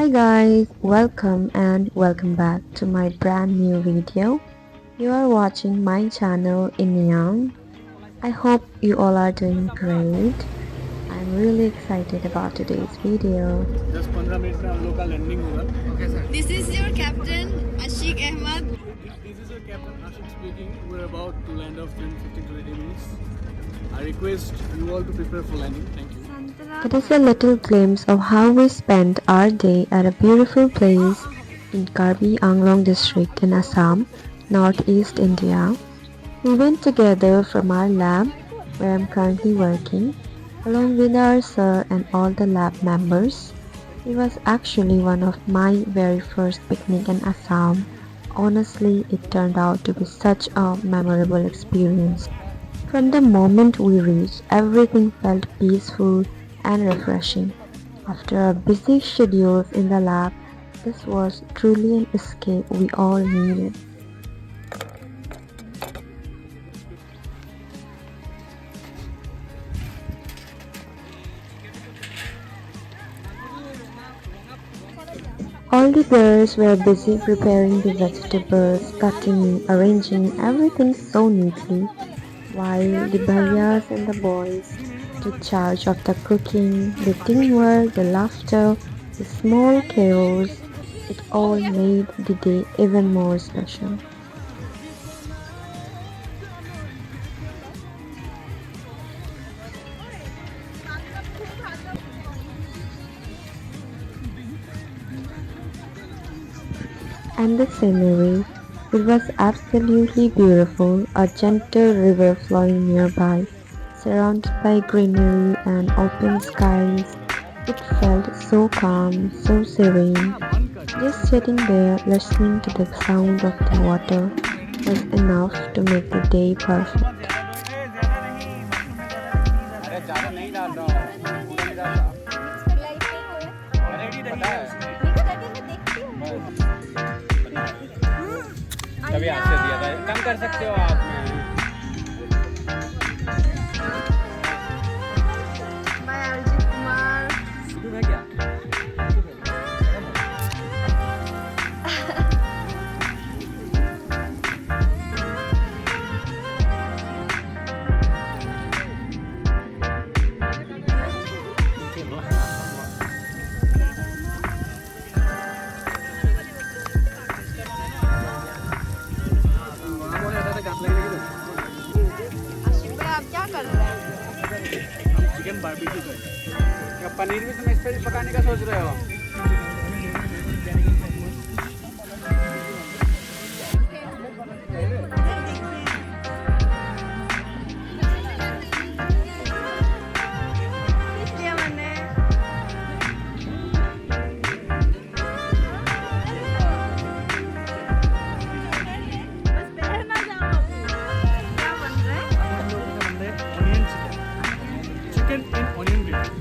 Hi guys, welcome and welcome back to my brand new video. You are watching my channel in Young. I hope you all are doing great. I'm really excited about today's video. just 15 minute में हम लोग का landing होगा. Okay sir. This is your captain, Ashik Ahmad. This is your captain Ashik speaking. We're about to land off in 15 to 20 minutes. I request you all to prepare for landing. Thank you. It is a little glimpse of how we spent our day at a beautiful place in Karbi Anglong district in Assam, northeast India. We went together from our lab, where I'm currently working, along with our sir and all the lab members. It was actually one of my very first picnic in Assam. Honestly, it turned out to be such a memorable experience. From the moment we reached, everything felt peaceful and refreshing. After our busy schedules in the lab, this was truly an escape we all needed. All the girls were busy preparing the vegetables, cutting, arranging everything so neatly, while the bhaiyas and the boys took charge of the cooking, the teamwork, the laughter, the small chaos. It all made the day even more special. And the scenery, it was absolutely beautiful, a gentle river flowing nearby, surrounded by greenery and open skies. It felt so calm, so serene. Just sitting there listening to the sound of the water was enough to make the day perfect. अरे ज़्यादा नहीं डाल रहा हूँ. पूरा नहीं डाल रहा. पता है. तभी आपसे दिया था. कम कर सकते हो आप. मैं क्या? आप क्या कर रहे हैं? चिकन बारबेक्यू कर. क्या पनीर भी तुम इस पे पकाने का सोच रहे हो? क्या मैंने बस बहर ना जाओ. क्या बन रहा है? हम लोग का बन रहा है onion chicken. Chicken in onion gravy.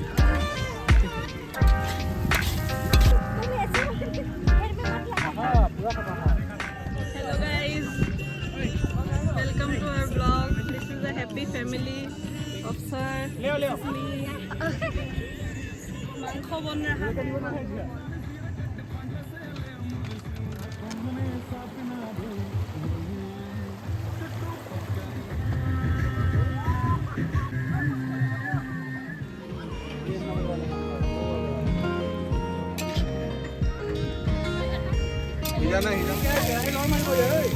हाँ पूरा पका है. Hello guys, welcome to our vlog. This is a happy family of sir. ले ले. मांखो बन रहा है. हिजाना हिजाना. नॉर्मल हो जाए.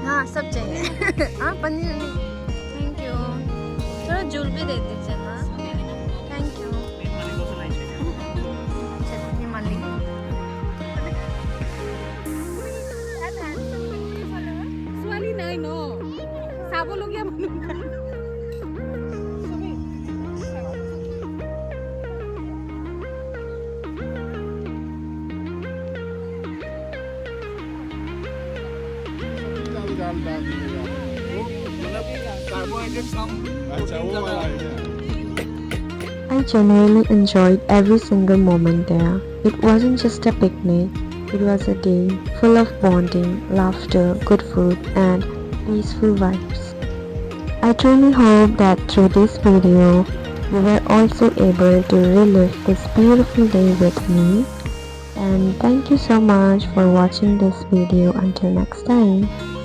हाँ सब चाहिए. हाँ पनीर नहीं. Thank you. थोड़ा जूल भी दे दीजिए ना. Thank you. चटनी माली. ছোৱালী নাই ন চাবলগীয়া মানুহ নাই. डाल डाल. वो मतलब कार्बोहाइड्रेट कम. अच्छा वो वाला है. I genuinely enjoyed every single moment there. It wasn't just a picnic, it was a day full of bonding, laughter, good food, and peaceful vibes. I truly hope that through this video, you were also able to relive this beautiful day with me. And thank you so much for watching this video. Until next time.